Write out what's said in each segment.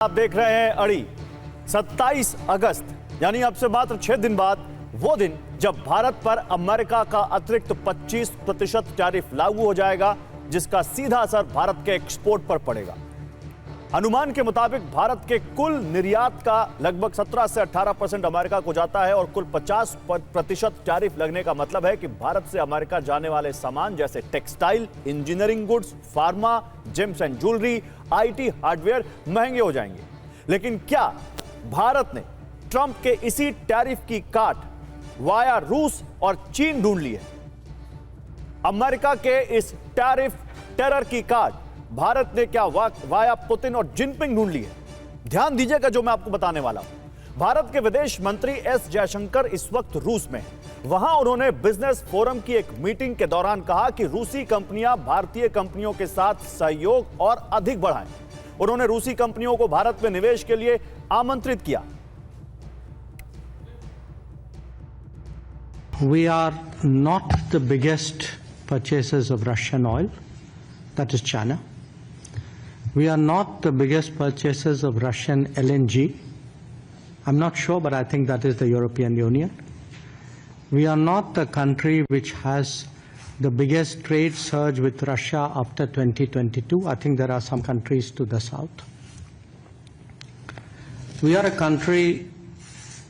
आप देख रहे हैं अड़ी। 27 अगस्त यानी अब से मात्र 6 दिन बाद वो दिन जब भारत पर अमेरिका का अतिरिक्त 25% टैरिफ लागू हो जाएगा, जिसका सीधा असर भारत के एक्सपोर्ट पर पड़ेगा। अनुमान के मुताबिक भारत के कुल निर्यात का लगभग 17 से 18% अमेरिका को जाता है और कुल 50% टैरिफ लगने का मतलब है कि भारत से अमेरिका जाने वाले सामान जैसे textile, engineering goods, pharma, James and jewellery, IT, hardware महंगे हो जाएंगे। लेकिन क्या भारत ने ट्रंप के इसी टैरिफ की काट वाया रूस और चीन ढूंढ ली है? अमेरिका के इस टैरिफ टेरर की काट भारत ने क्या वाया पुतिन और जिनपिंग ढूंढ ली है? ध्यान दीजिएगा जो मैं आपको बताने वाला हूं। भारत के विदेश मंत्री एस जयशंकर इस वक्त रूस में हैं। वहां उन्होंने बिजनेस फोरम की एक मीटिंग के दौरान कहा कि रूसी कंपनियां भारतीय कंपनियों के साथ सहयोग और अधिक बढ़ाएं। उन्होंने रूसी कंपनियों को भारत में निवेश के लिए आमंत्रित किया। We are not the biggest purchasers of Russian oil, that is China. We are not the biggest purchasers of Russian LNG. I'm not sure, but I think that is the European Union. We are not the country which has the biggest trade surge with Russia after 2022. I think there are some countries to the south. We are a country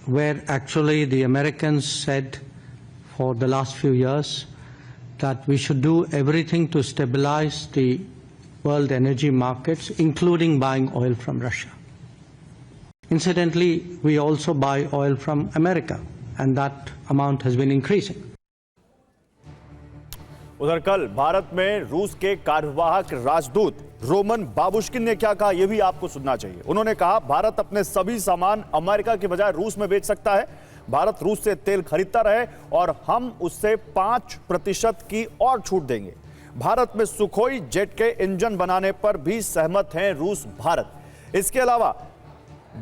where actually the Americans said for the last few years that we should do everything to stabilize the world energy markets, including buying oil from Russia. Incidentally, we also buy oil from America, and that amount has been increasing. उधर कल भारत में रूस के कार्यवाहक राजदूत Roman Babushkin ने क्या कहा, यह भी आपको सुनना चाहिए। उन्होंने कहा भारत अपने सभी सामान अमेरिका के बजाय रूस में बेच सकता है। भारत रूस से तेल खरीदता रहे और हम उससे 5% की और छूट देंगे। भारत में सुखोई जेट के इंजन बनाने पर भी सहमत हैं रूस भारत। इसके अलावा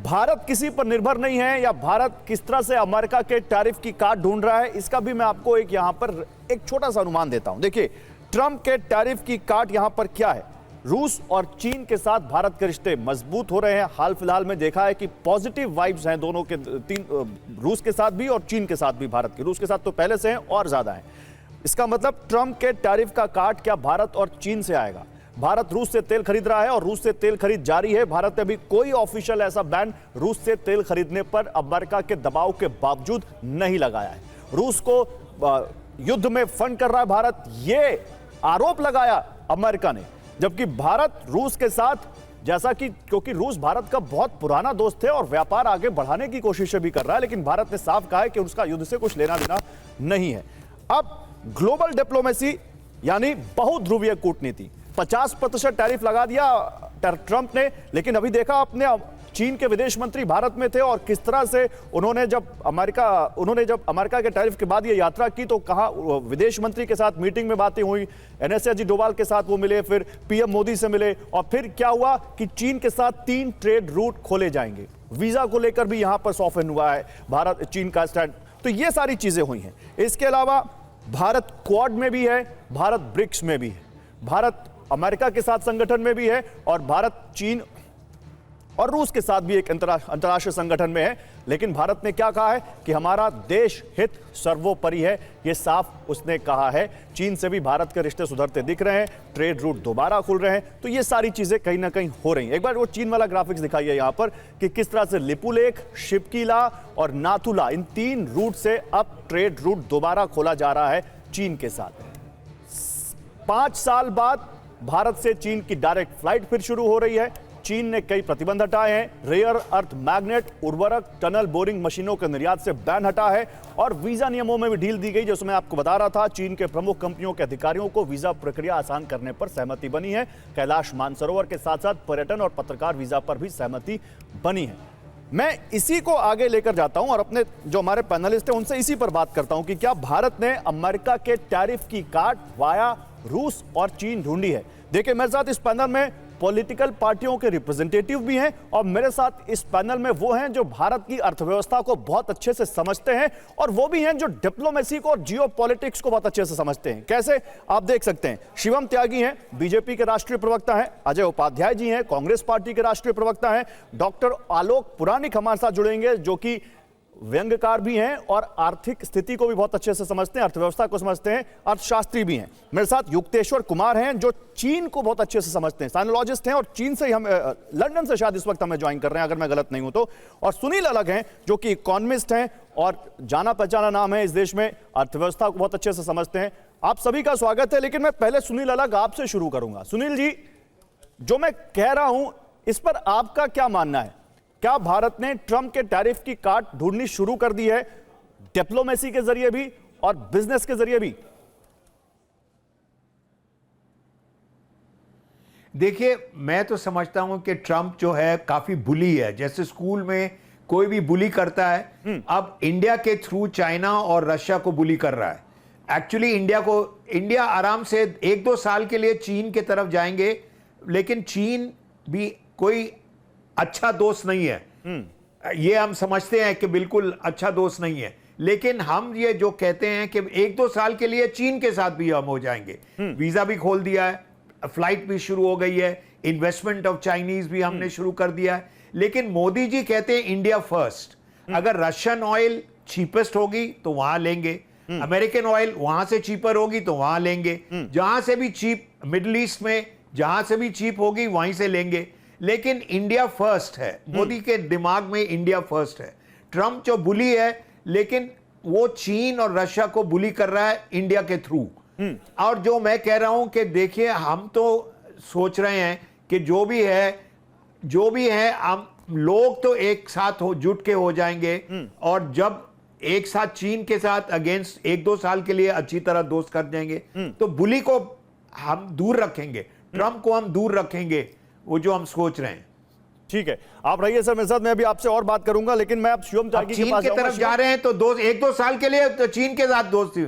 भारत किसी पर निर्भर नहीं है या भारत किस तरह से अमेरिका के टैरिफ की काट ढूंढ रहा है, इसका भी मैं आपको यहां पर एक छोटा सा अनुमान देता हूं। देखिए, ट्रंप के टैरिफ की काट यहां पर क्या है। रूस और चीन के साथ भारत के रिश्ते मजबूत हो रहे हैं। हाल फिलहाल में देखा है कि पॉजिटिव वाइब्स हैं दोनों के, रूस के साथ भी और चीन के साथ भी भारत के। रूस के साथ तो पहले से हैं और ज्यादा हैं। इसका मतलब ट्रंप के टैरिफ का काट क्या भारत और चीन से आएगा? भारत रूस से तेल खरीद रहा है और रूस से तेल खरीद जारी है। भारत ने अभी कोई ऑफिशियल ऐसा बैन रूस से तेल खरीदने पर अमेरिका के दबाव के बावजूद नहीं लगाया है। रूस को युद्ध में फंड कर रहा है भारत, ये आरोप लगाया अमेरिका ने, जबकि भारत रूस के साथ, जैसा कि क्योंकि रूस भारत का बहुत पुराना दोस्त है और व्यापार आगे बढ़ाने की कोशिश भी कर रहा है, लेकिन भारत ने साफ कहा है कि उसका युद्ध से कुछ लेना देना नहीं है। अब ग्लोबल डिप्लोमेसी यानी बहुध्रुवीय कूटनीति, 50% टैरिफ लगा दिया ट्रंप ने, लेकिन अभी देखा आपने चीन के विदेश मंत्री भारत में थे और किस तरह से उन्होंने जब अमेरिका के टैरिफ के बाद ये यात्रा की तो कहा विदेश मंत्री के साथ मीटिंग में बातें हुई, एनएस अजीत डोभाल के साथ वो मिले, फिर पीएम मोदी से मिले और फिर क्या हुआ कि चीन के साथ 3 ट्रेड रूट खोले जाएंगे। वीजा को लेकर भी यहां पर सॉफ्टन हुआ है भारत चीन का स्टैंड। तो ये सारी चीजें हुई हैं। इसके अलावा भारत क्वाड में भी है, भारत ब्रिक्स में भी है, भारत अमेरिका के साथ संगठन में भी है और भारत चीन और रूस के साथ भी एक अंतर्राष्ट्रीय संगठन में है। लेकिन भारत ने क्या कहा है कि हमारा देश हित सर्वोपरि है, यह साफ उसने कहा है। चीन से भी भारत के रिश्ते सुधरते दिख रहे हैं, ट्रेड रूट दोबारा खुल रहे हैं। तो ये सारी चीजें कहीं ना कहीं हो रही हैं। एक बार वो चीन वाला ग्राफिक्स दिखाइए यहां पर कि किस तरह से लिपुलेख, शिपकीला और नाथुला, इन 3 रूट से अब ट्रेड रूट दोबारा खोला जा रहा है चीन के साथ। 5 साल बाद भारत से चीन की डायरेक्ट फ्लाइट फिर शुरू हो रही है। चीन ने कई प्रतिबंध हटाए हैं। रेयर अर्थ मैग्नेट, उर्वरक, टनल बोरिंग मशीनों के निर्यात से बैन हटा है और वीजा नियमों में भी ढील दी गई। जैसे मैं आपको बता रहा था, चीन के प्रमुख कंपनियों के अधिकारियों को वीजा प्रक्रिया आसान करने पर सहमति बनी है। कैलाश मानसरोवर के साथ साथ पर्यटन और पत्रकार वीजा पर भी सहमति बनी है। मैं इसी को आगे लेकर जाता हूं और अपने जो हमारे पैनलिस्ट हैं उनसे इसी पर बात करता हूं कि क्या भारत ने अमेरिका के टैरिफ की काट वाया रूस और चीन ढूंढी है। देखिए, मेरे साथ इस पैनल में पॉलिटिकल पार्टियों के रिप्रेजेंटेटिव भी हैं और मेरे साथ इस पैनल में वो हैं जो भारत की अर्थव्यवस्था को बहुत अच्छे से समझते हैं और वो भी हैं जो डिप्लोमेसी को और जियोपॉलिटिक्स को बहुत अच्छे से समझते हैं। कैसे, आप देख सकते हैं, शिवम त्यागी हैं, बीजेपी के राष्ट्रीय प्रवक्ता हैं, अजय उपाध्याय जी हैं, कांग्रेस पार्टी के राष्ट्रीय प्रवक्ता हैं, डॉक्टर आलोक पुराणिक हमारे साथ जुड़ेंगे जो कि व्यंग्यकार भी हैं और आर्थिक स्थिति को भी बहुत अच्छे से समझते हैं, अर्थव्यवस्था को समझते हैं, अर्थशास्त्री भी हैं। मेरे साथ युक्तेश्वर कुमार हैं जो चीन को बहुत अच्छे से समझते हैं, साइनोलॉजिस्ट हैं और चीन से हम लंदन से शायद इस वक्त हमें ज्वाइन कर रहे हैं अगर मैं गलत नहीं हूं तो। और सुनील अलग हैं जो कि इकोनॉमिस्ट हैं और जाना पहचाना नाम है इस देश में, अर्थव्यवस्था को बहुत अच्छे से समझते हैं। आप सभी का स्वागत है। लेकिन मैं पहले सुनील अलग आपसे शुरू करूंगा। सुनील जी, जो मैं कह रहा हूं इस पर आपका क्या मानना है? क्या भारत ने ट्रंप के टैरिफ की काट ढूंढनी शुरू कर दी है, डिप्लोमेसी के जरिए भी और बिजनेस के जरिए भी? देखिए, मैं तो समझता हूं कि ट्रंप जो है काफी बुली है। जैसे स्कूल में कोई भी बुली करता है, अब इंडिया के थ्रू चाइना और रशिया को बुली कर रहा है। एक्चुअली इंडिया आराम से 1-2 साल के लिए चीन की तरफ जाएंगे, लेकिन चीन भी कोई अच्छा दोस्त नहीं है। ये हम समझते हैं कि बिल्कुल अच्छा दोस्त नहीं है, लेकिन हम ये जो कहते हैं कि 1-2 साल के लिए चीन के साथ भी हम हो जाएंगे। वीजा भी खोल दिया है, फ्लाइट भी शुरू हो गई है, इन्वेस्टमेंट ऑफ चाइनीज भी हमने शुरू कर दिया है। लेकिन मोदी जी कहते हैं इंडिया फर्स्ट। अगर रशियन ऑयल चीपेस्ट होगी तो वहां लेंगे, अमेरिकन ऑयल वहां से चीपर होगी तो वहां लेंगे, जहां से भी चीप, मिडिल ईस्ट में जहां से भी चीप होगी वहीं से लेंगे। लेकिन इंडिया फर्स्ट है, मोदी के दिमाग में इंडिया फर्स्ट है। ट्रंप जो बुली है, लेकिन वो चीन और रशिया को बुली कर रहा है इंडिया के थ्रू। और जो मैं कह रहा हूं कि देखिए, हम तो सोच रहे हैं कि जो भी है हम लोग तो एक साथ जुट के हो जाएंगे और जब एक साथ चीन के साथ अगेंस्ट 1-2 साल के लिए अच्छी तरह दोस्त कर जाएंगे तो बुली को हम दूर रखेंगे, ट्रंप को हम दूर रखेंगे, वो जो हम सोच रहे हैं। ठीक है, आप रहिए सर मेरे साथ, मैं अभी आपसे और बात करूंगा, लेकिन मैं अब शिवम त्यागी के पास चीन की तरफ जा रहे हैं तो 1-2 साल के लिए तो चीन के साथ दोस्ती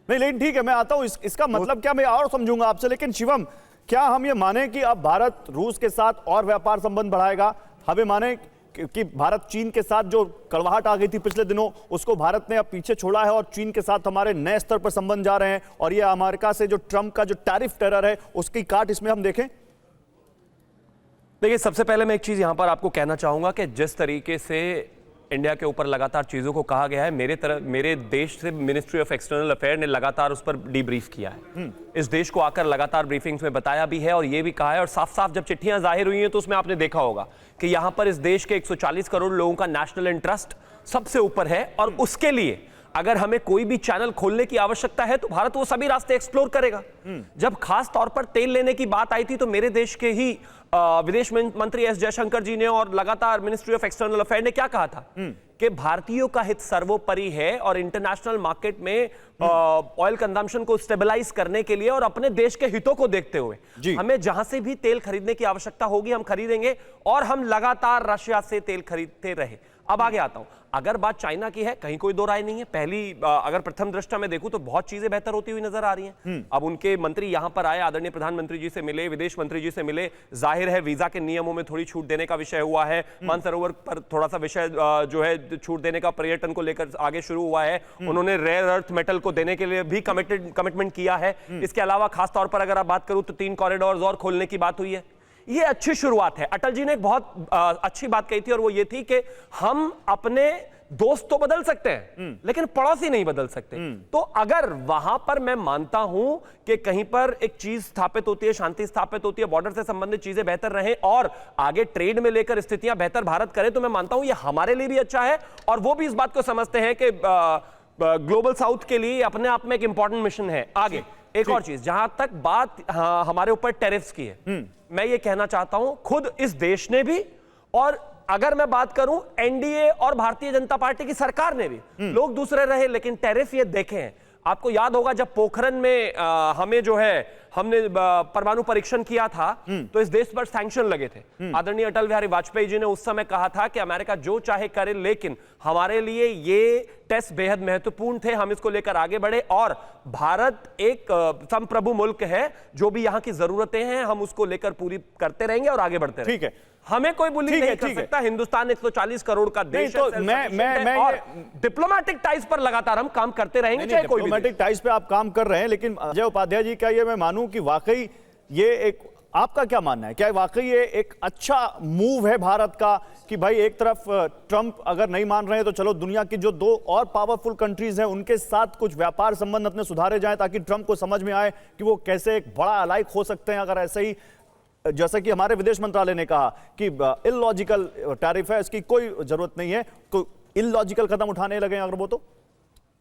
नहीं, लेकिन ठीक है, मैं आता हूं। इसका मतलब क्या, मैं और समझूंगा आपसे। लेकिन शिवम, क्या हम ये माने कि अब भारत रूस के साथ और व्यापार संबंध बढ़ाएगा? हमें माने कि भारत चीन के साथ जो कड़वाहट आ गई थी पिछले दिनों, उसको भारत ने अब पीछे छोड़ा है और चीन के साथ हमारे नए स्तर पर संबंध जा रहे हैं और ये अमेरिका से जो ट्रंप का जो टैरिफ टेरर है उसकी काट इसमें हम देखें? देखिए, सबसे पहले मैं एक चीज यहां पर आपको कहना चाहूंगा कि जिस तरीके से इंडिया के ऊपर लगातार चीजों को कहा गया है, मेरे देश से मिनिस्ट्री ऑफ एक्सटर्नल अफेयर ने लगातार उस पर डीब्रीफ किया है। इस देश को आकर लगातार ब्रीफिंग्स में बताया भी है और ये भी कहा है, और साफ साफ जब चिट्ठियां जाहिर हुई हैं तो उसमें आपने देखा होगा कि यहां पर इस देश के 140 करोड़ लोगों का नेशनल इंटरेस्ट सबसे ऊपर है और उसके लिए अगर हमें कोई भी चैनल खोलने की आवश्यकता है तो भारत वो सभी रास्ते एक्सप्लोर करेगा। जब खास तौर पर तेल लेने की बात आई थी तो मेरे देश के ही विदेश मंत्री एस जयशंकर जी ने और लगातार मिनिस्ट्री ऑफ एक्सटर्नल अफेयर ने क्या कहा था कि भारतीयों का हित सर्वोपरि है और इंटरनेशनल मार्केट में ऑयल कंजम्पशन को स्टेबलाइज करने के लिए और अपने देश के हितों को देखते हुए हमें जहां से भी तेल खरीदने की आवश्यकता होगी हम खरीदेंगे और हम लगातार रशिया से तेल खरीदते रहे। अब आगे आता हूं, अगर बात चाइना की है, कहीं कोई दो राय नहीं है। अगर प्रथम दृष्टया में देखूं तो बहुत चीजें बेहतर होती हुई नजर आ रही हैं। अब उनके मंत्री यहां पर आए, आदरणीय प्रधानमंत्री जी से मिले, विदेश मंत्री जी से मिले, जाहिर है वीजा के नियमों में थोड़ी छूट देने का विषय हुआ है, मानसरोवर पर थोड़ा सा विषय जो है छूट देने का पर्यटन को लेकर आगे शुरू हुआ है। उन्होंने रेयर अर्थ मेटल को देने के लिए भी कमिटमेंट किया है। इसके अलावा खासतौर पर अगर आप बात करूं तो 3 कॉरिडोर और खोलने की बात हुई है। ये अच्छी शुरुआत है। अटल जी ने एक बहुत अच्छी बात कही थी और वो ये थी कि हम अपने दोस्त तो बदल सकते हैं लेकिन पड़ोसी नहीं बदल सकते। तो अगर वहां पर मैं मानता हूं कि कहीं पर एक चीज स्थापित होती है, शांति स्थापित होती है, बॉर्डर से संबंधित चीजें बेहतर रहें और आगे ट्रेड में लेकर स्थितियां बेहतर भारत करे, तो मैं मानता हूं ये हमारे लिए भी अच्छा है और वो भी इस बात को समझते हैं कि ग्लोबल साउथ के लिए अपने आप में एक इंपॉर्टेंट मिशन है। आगे एक और चीज, जहां तक बात हमारे ऊपर टैरिफ्स की है, मैं ये कहना चाहता हूं खुद इस देश ने भी और अगर मैं बात करूं एनडीए और भारतीय जनता पार्टी की सरकार ने भी, लोग दूसरे रहे लेकिन टैरिफ ये देखे हैं। आपको याद होगा जब पोखरण में हमें जो है हमने परमाणु परीक्षण किया था तो इस देश पर सैंक्शन लगे थे। आदरणीय अटल बिहारी वाजपेयी जी ने उस समय कहा था कि अमेरिका जो चाहे करे, लेकिन हमारे लिए ये टेस्ट बेहद महत्वपूर्ण थे, हम इसको लेकर आगे बढ़े। और भारत एक संप्रभु मुल्क है, जो भी यहां की जरूरतें हैं हम उसको लेकर पूरी करते रहेंगे और आगे बढ़ते रहेंगे। ठीक है, हमें कोई बुली नहीं कर सकता। हिंदुस्तान 140 करोड़ का देश तो है, मैं और डिप्लोमेटिक टाइज पर लगातार हम काम करते रहेंगे, चाहे कोई भी डिप्लोमेटिक टाइज पे आप काम कर रहे हैं, लेकिन अजय उपाध्याय जी का ये मैं मानूं कि वाकई ये एक, आपका क्या मानना है, क्या वाकई ये एक अच्छा मूव है भारत का कि भाई एक तरफ ट्रंप अगर नहीं मान रहे हैं तो चलो दुनिया की जो दो और पावरफुल कंट्रीज हैं उनके साथ कुछ व्यापार संबंध अपने सुधारे जाएं, ताकि ट्रंप को समझ में आए कि वो कैसे एक बड़ा अलाइक हो सकते हैं अगर ऐसे ही, जैसा कि हमारे विदेश मंत्रालय ने कहा कि इलॉजिकल टैरिफ है, इसकी कोई जरूरत नहीं है, तो इलॉजिकल कदम उठाने लगे अगर वो तो।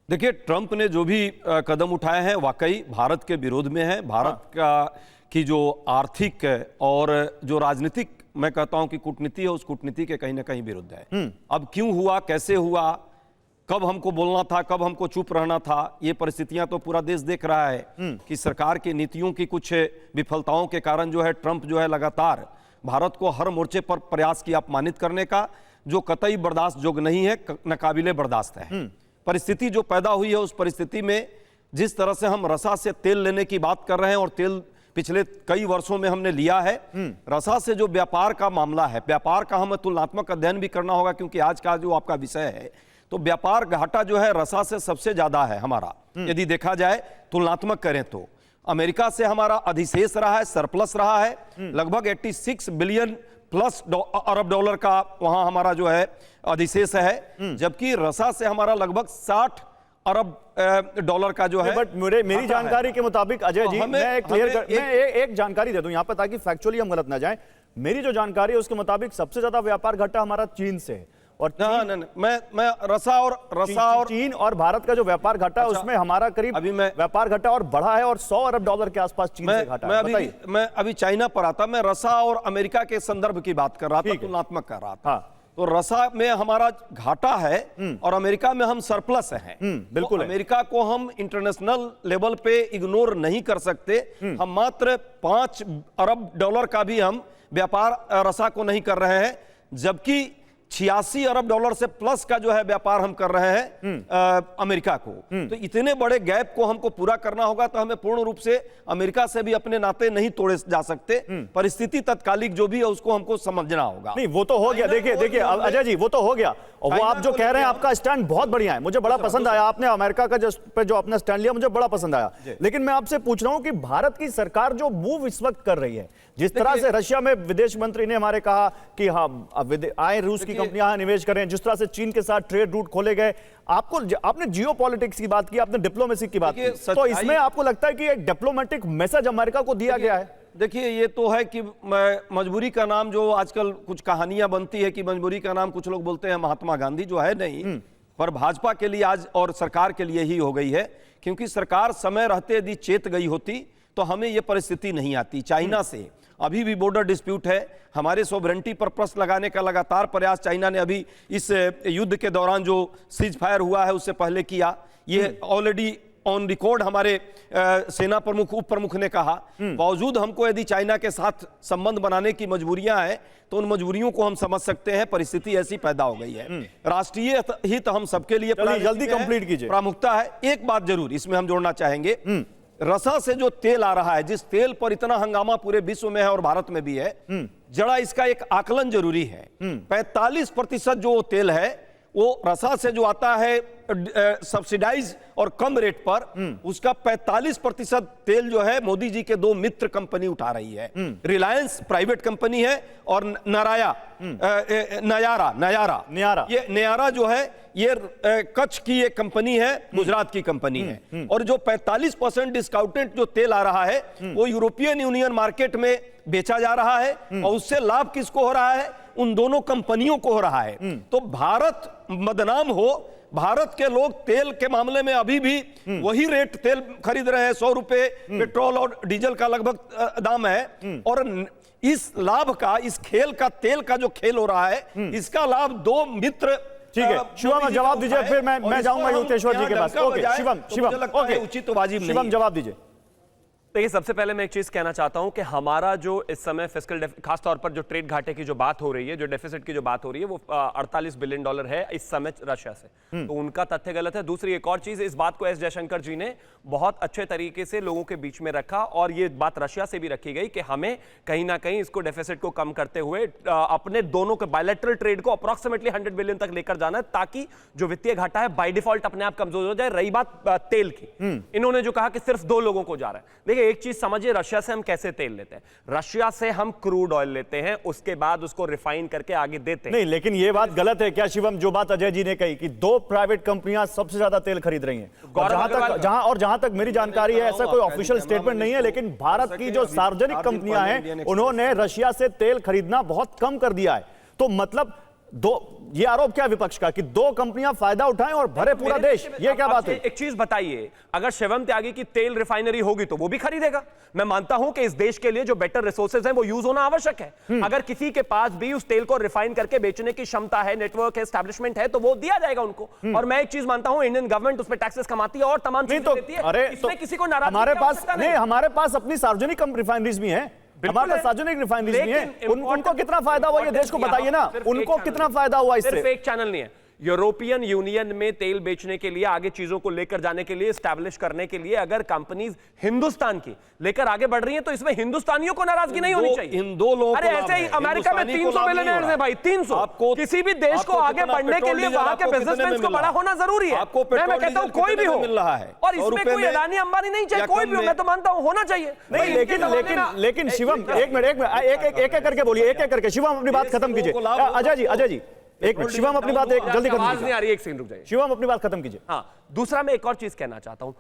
देखिए, ट्रंप ने जो भी कदम उठाए हैं वाकई भारत के विरोध में है। भारत का की जो आर्थिक और जो राजनीतिक, मैं कहता हूं कि कूटनीति है, उस कूटनीति के कहीं ना कहीं विरुद्ध है। अब क्यों हुआ, कैसे हुआ, कब हमको बोलना था, कब हमको चुप रहना था, ये परिस्थितियां तो पूरा देश देख रहा है कि सरकार की नीतियों की कुछ विफलताओं के कारण जो है ट्रंप जो है लगातार भारत को हर मोर्चे पर प्रयास किया अपमानित करने का, जो कतई बर्दाश्त योग्य नहीं है, नाकाबिले बर्दाश्त है। परिस्थिति जो पैदा हुई है, उस परिस्थिति में जिस तरह से हम रसा से तेल लेने की बात कर रहे हैं, और तेल पिछले कई वर्षों में हमने लिया है, रसा से जो व्यापार का मामला है, व्यापार का हमें तुलनात्मक अध्ययन भी करना होगा, क्योंकि आज का जो आपका विषय है, तो व्यापार घाटा जो है रसा से सबसे ज्यादा है हमारा, यदि देखा जाए तुलनात्मक करें तो। अमेरिका से हमारा अधिशेष रहा है, सरप्लस रहा है, लगभग 86 बिलियन प्लस अरब डॉलर का वहां हमारा जो है अधिशेष है, जबकि रसा से हमारा लगभग 60 अरब डॉलर का जो है। बट मेरी जानकारी के मुताबिक अजय जी, मैं एक जानकारी दे दूं यहां पर ताकि फैक्चुअली हम गलत ना जाएं। मेरी जो जानकारी है उसके मुताबिक सबसे ज्यादा व्यापार घाटा हमारा चीन से है, और मैं रसा और चीन और भारत का जो व्यापार घाटा है उसमें हमारा करीब अभी मैं व्यापार घाटा और बढ़ा है, और 100 अरब डॉलर के आसपास चीन से घाटा है। मैं अभी चाइना पर आता, मैं रसा और अमेरिका के संदर्भ की बात कर रहा था, तुलनात्मक कर रहा था। हाँ। तो रसा में हमारा घाटा है और अमेरिका में हम सरप्लस हैं। बिल्कुल तो अमेरिका को हम इंटरनेशनल लेवल पे इग्नोर नहीं कर सकते। हम मात्र 5 अरब डॉलर का भी हम व्यापार रसा को नहीं कर रहे हैं, जबकि 86 अरब डॉलर से प्लस का जो है व्यापार हम कर रहे हैं अमेरिका को। तो इतने बड़े गैप को हमको पूरा करना होगा, तो हमें पूर्ण रूप से अमेरिका से भी अपने नाते नहीं तोड़े जा सकते। परिस्थिति तत्कालिक जो भी है उसको हमको समझना होगा। नहीं, वो तो हो गया। देखिए अजय जी, वो तो हो गया, और वो आप जो कह रहे हैं आपका स्टैंड बहुत बढ़िया है, मुझे बड़ा पसंद आया। आपने अमेरिका का जो अपना स्टैंड लिया मुझे बड़ा पसंद आया। लेकिन मैं आपसे पूछ रहा हूं कि भारत की सरकार जो मूव इस वक्त कर रही है, जिस तरह से रशिया में विदेश मंत्री ने हमारे कहा कि हाँ आए रूस की कंपनियां यहां निवेश करें, जिस तरह से चीन के साथ ट्रेड रूट खोले गए, आपने जियोपॉलिटिक्स की बात की, आपने डिप्लोमेसी की बात की, तो इसमें आपको लगता है कि एक डिप्लोमेटिक मैसेज अमेरिका को दिया गया है? देखिए, ये तो है कि मजबूरी का नाम, जो आजकल कुछ कहानियां बनती है कि मजबूरी का नाम कुछ लोग बोलते हैं महात्मा गांधी, जो है नहीं, पर भाजपा के लिए आज और सरकार के लिए ही हो गई है। क्योंकि सरकार समय रहते यदि चेत गई होती तो हमें ये परिस्थिति नहीं आती। चाइना से अभी भी बॉर्डर डिस्प्यूट है, हमारे सोवरेंटी पर प्रश्न लगाने का लगातार प्रयास चाइना ने अभी इस युद्ध के दौरान जो सीज फायर हुआ है उससे पहले किया। ये ऑलरेडी ऑन रिकॉर्ड हमारे सेना प्रमुख, उप प्रमुख ने कहा। बावजूद हमको यदि चाइना के साथ संबंध बनाने की मजबूरियां हैं, तो उन मजबूरियों को हम समझ सकते हैं। परिस्थिति ऐसी पैदा हो गई है। राष्ट्रीय हित हम सबके लिए जल्दी कंप्लीट कीजिए, प्रामुख्यता है। एक बात जरूर इसमें हम जोड़ना चाहेंगे, रसा से जो तेल आ रहा है, जिस तेल पर इतना हंगामा पूरे विश्व में है और भारत में भी है, जरा इसका एक आकलन जरूरी है। 45% जो तेल है वो रसा से जो आता है सब्सिडाइज और कम रेट पर, उसका 45% तेल जो है मोदी जी के 2 मित्र कंपनी उठा रही है। रिलायंस प्राइवेट कंपनी है और नयारा ये नयारा जो है ये कच्छ की एक कंपनी है, गुजरात की कंपनी है। और जो 45% डिस्काउंटेड जो तेल आ रहा है वो यूरोपियन यूनियन मार्केट में बेचा जा रहा है, और उससे लाभ किसको हो रहा है? उन दोनों कंपनियों को हो रहा है। तो भारत बदनाम हो, भारत के लोग तेल के मामले में अभी भी वही रेट तेल खरीद रहे हैं, 100 रुपए पेट्रोल और डीजल का लगभग दाम है। और इस लाभ का, इस खेल का, तेल का जो खेल हो रहा है, इसका लाभ 2 मित्र। ठीक है, शिवम जवाब दीजिए, फिर मैं जाऊंगा युक्तेश्वर जी के पास। ओके शिवम, ओके, उचित वाजिब शिवम जवाब दीजिए। देखिए, सबसे पहले मैं एक चीज कहना चाहता हूं कि हमारा जो इस समय फिस्कल खासतौर पर जो ट्रेड घाटे की जो बात हो रही है, जो डेफिसिट की जो बात हो रही है, वो $48 बिलियन है इस समय रशिया से। तो उनका तथ्य गलत है। दूसरी एक और चीज, इस बात को एस जयशंकर जी ने बहुत अच्छे तरीके से लोगों के बीच में रखा और ये बात रशिया से भी रखी गई कि हमें कहीं ना कहीं इसको डेफिसिट को कम करते हुए अपने दोनों के बायलैटरल ट्रेड को अप्रोक्सीमेटली 100 बिलियन तक लेकर जाना है, ताकि जो वित्तीय घाटा है बाय डिफॉल्ट अपने आप कमजोर हो जाए। रही बात तेल की, इन्होंने जो कहा कि सिर्फ 2 लोगों को जा रहा है। देखिए, एक चीज समझिए, रशिया से हम कैसे तेल लेते हैं? रशिया से हम क्रूड ऑयल लेते हैं, उसके बाद उसको रिफाइन करके आगे देते हैं। नहीं, लेकिन ये बात गलत है क्या शिवम, जो बात अजय जी ने कही कि 2 प्राइवेट कंपनियां सबसे ज्यादा तेल खरीद रही हैं? और जहां तक मेरी जानकारी है, ऐसा कोई ऑफिशियल स्टेटमेंट नहीं है, लेकिन भारत की जो सार्वजनिक कंपनियां हैं उन्होंने रशिया से तेल खरीदना बहुत कम कर दिया है। तो मतलब ये आरोप क्या विपक्ष का कि 2 कंपनियां फायदा उठाएं और भरे पूरा देश, ये क्या बात है? एक चीज बताइए, अगर शिवम त्यागी की तेल रिफाइनरी होगी तो वो भी खरीदेगा। मैं मानता हूं कि इस देश के लिए जो बेटर रिसोर्सेज हैं वो यूज होना आवश्यक है। अगर किसी के पास भी उस तेल को रिफाइन करके बेचने की क्षमता है, नेटवर्क है, एस्टैब्लिशमेंट है, तो वो दिया जाएगा उनको। और मैं एक चीज मानता हूं, इंडियन गवर्नमेंट उस पर टैक्सेस कमाती है और तमाम चीजें देती है। अरे इसमें किसी को नाराज हमारे पास अपनी सार्वजनिक रिफाइनरीज भी हैं, हमारे सार्वजनिक रिफाइनरीज भी हैं। उनको कितना फायदा हुआ ये देश को बताइए ना, उनको कितना फायदा हुआ इससे? सिर्फ एक चैनल नहीं है। यूरोपियन यूनियन में तेल बेचने के लिए, आगे चीजों को लेकर जाने के लिए, एस्टैब्लिश करने के लिए अगर कंपनीज हिंदुस्तान की लेकर आगे बढ़ रही हैं, तो इसमें हिंदुस्तानियों को नाराजगी नहीं होनी चाहिए। इन 2 लोगों अरे ऐसे ही अमेरिका में 300 बिलियनर्स हैं भाई, 300। आपको किसी भी देश को आगे बढ़ने के लिए वहां के बिजनेसमैन को बड़ा होना जरूरी है। मैं कहता हूं कोई भी हो, और इसमें कोई अडानी अंबानी नहीं चाहिए, कोई भी हो, मैं तो मानता हूं होना चाहिए। लेकिन शिवम, एक मिनट, एक करके बोलिए, एक करके। शिवम अपनी बात खत्म कीजिए। अजय जी एक मिनट, शिवम अपनी बात जल्दी खत्म कीजिए। नहीं आ रही, एक सेकंड रुक जाइए। शिवम अपनी बात खत्म कीजिए। हाँ, दूसरा मैं एक और चीज कहना चाहता हूं।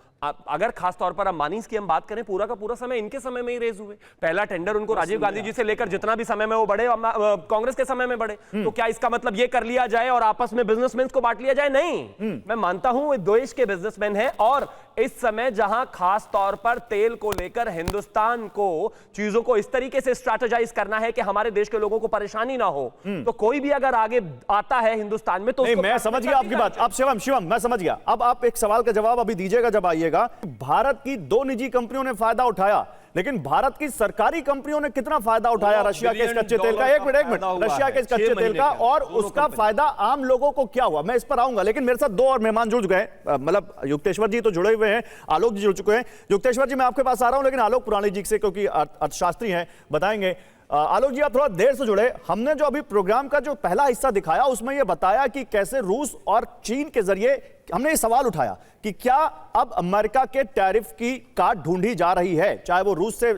अगर खास तौर पर अंबानीज की हम बात करें, पूरा का पूरा समय इनके समय में ही रेज हुए। पहला टेंडर उनको राजीव गांधी जी से लेकर जितना भी समय में वो बढ़े, कांग्रेस के समय में बढ़े। तो क्या इसका मतलब ये कर लिया जाए और आपस में बिजनेसमैन को बांट लिया जाए? नहीं, मैं मानता हूं देश के बिजनेसमैन है, और इस समय जहां खास तौर पर तेल को लेकर हिंदुस्तान को चीजों को इस तरीके से स्ट्रैटेजाइज करना है कि हमारे देश के लोगों को परेशानी ना हो, तो कोई भी अगर आगे आता है हिंदुस्तान में तो नहीं, मैं समझ गया आपकी बात। अब शिवम मैं समझ गया। अब आप एक सवाल का जवाब अभी दीजिएगा जब आइएगा। भारत की 2 निजी कंपनियों ने फायदा उठाया, लेकिन भारत की सरकारी कंपनियों ने कितना फायदा उठाया रशिया के इस कच्चे तेल का? एक मिनट, रशिया के इस कच्चे तेल का, और उसका फायदा आम लोगों को क्या हुआ? मैं इस पर आऊंगा, लेकिन मेरे साथ 2 और मेहमान जुड़ गए। मतलब युक्तेश्वर जी तो जुड़े हुए हैं, आलोक जी जुड़ चुके हैं। युक्तेश्वर जी मैं आपके पास आ रहा हूं, लेकिन आलोक पुराणी जी से, क्योंकि अर्थशास्त्री हैं, बताएंगे। आलोक जी आप थोड़ा देर से जुड़े। हमने जो अभी प्रोग्राम का जो पहला हिस्सा दिखाया उसमें यह बताया कि कैसे रूस और चीन के जरिए हमने ये सवाल उठाया कि क्या अब अमेरिका के टैरिफ की काट ढूंढी जा रही है, चाहे वो रूस से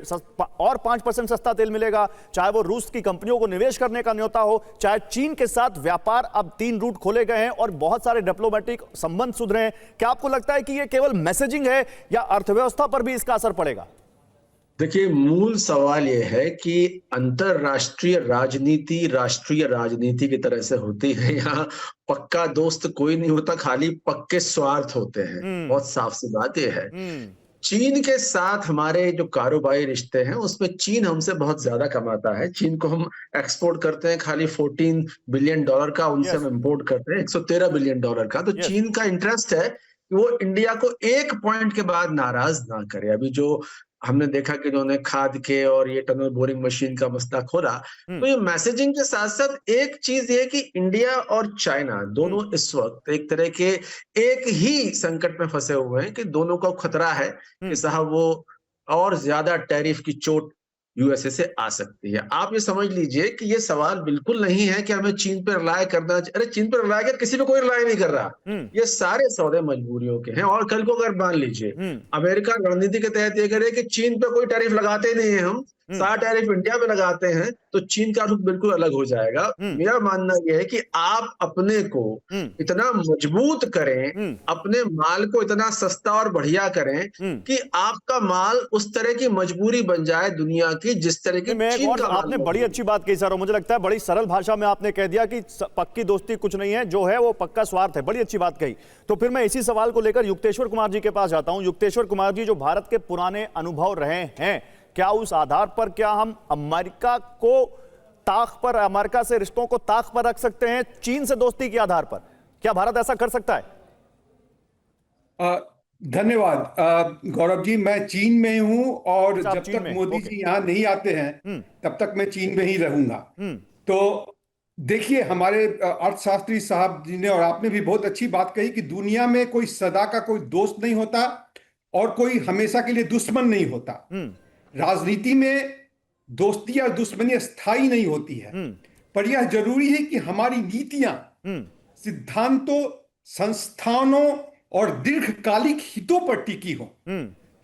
और 5% सस्ता तेल मिलेगा, चाहे वो रूस की कंपनियों को निवेश करने का न्योता हो, चाहे चीन के साथ व्यापार, अब 3 रूट खोले गए हैं और बहुत सारे डिप्लोमेटिक संबंध सुधरे हैं। क्या आपको लगता है कि ये केवल मैसेजिंग है या अर्थव्यवस्था पर भी इसका असर पड़ेगा? देखिए, मूल सवाल यह है कि अंतरराष्ट्रीय राजनीति राष्ट्रीय राजनीति की तरह से होती है। यहाँ पक्का दोस्त कोई नहीं होता, खाली पक्के स्वार्थ होते हैं। बहुत साफ सी बात यह है। चीन के साथ हमारे जो कारोबारी रिश्ते हैं उसमें चीन हमसे बहुत ज्यादा कमाता है। चीन को हम एक्सपोर्ट करते हैं खाली $14 बिलियन का, उनसे हम इंपोर्ट करते हैं $113 बिलियन का। तो चीन का इंटरेस्ट है कि वो इंडिया को एक पॉइंट के बाद नाराज ना करे। अभी जो हमने देखा कि उन्होंने खाद के और ये टनल बोरिंग मशीन का मसला खोला, तो ये मैसेजिंग के साथ साथ एक चीज ये कि इंडिया और चाइना दोनों इस वक्त एक तरह के एक ही संकट में फंसे हुए हैं कि दोनों को खतरा है कि साहब वो और ज्यादा टैरिफ की चोट यूएसए से आ सकती है। आप ये समझ लीजिए कि ये सवाल बिल्कुल नहीं है कि हमें चीन पर रिलाय करना चाहिए। अरे चीन पर रिलाय कर, किसी पे कोई रिलाय नहीं कर रहा। ये सारे सौदे मजबूरियों के हैं। और कल को अगर मान लीजिए अमेरिका रणनीति के तहत ये करे कि चीन पे कोई टैरिफ लगाते नहीं है, हम सारा टैरिफ इंडिया पे लगाते हैं, तो चीन का रुख बिल्कुल अलग हो जाएगा। मेरा मानना यह है कि आप अपने को इतना मजबूत करें, अपने माल को इतना सस्ता और बढ़िया करें कि आपका माल उस तरह की मजबूरी बन जाए दुनिया की जिस तरह की चीन का। आपने बड़ी अच्छी बात कही सर, मुझे लगता है बड़ी सरल भाषा में आपने कह दिया कि पक्की दोस्ती कुछ नहीं है, जो है वो पक्का स्वार्थ है। बड़ी अच्छी बात कही। तो फिर मैं इसी सवाल को लेकर युक्तेश्वर कुमार जी के पास जाता हूं। युक्तेश्वर कुमार जी, जो भारत के पुराने अनुभव रहे हैं, क्या उस आधार पर क्या हम अमेरिका को ताक पर, अमेरिका से रिश्तों को ताक पर रख सकते हैं चीन से दोस्ती के आधार पर? क्या भारत ऐसा कर सकता है? धन्यवाद गौरव जी। मैं चीन में हूं और अच्छा, आप जब चीन तक में, मोदी ओके। जी यहाँ नहीं आते हैं तब तक मैं चीन में ही रहूंगा। तो देखिए, हमारे अर्थशास्त्री साहब जी ने और आपने भी बहुत अच्छी बात कही कि दुनिया में कोई सदा का कोई दोस्त नहीं होता और कोई हमेशा के लिए दुश्मन नहीं होता। राजनीति में दोस्ती या दुश्मनी स्थायी नहीं होती है, पर यह जरूरी है कि हमारी नीतियां सिद्धांतों, संस्थानों और दीर्घकालिक हितों पर टिकी हो।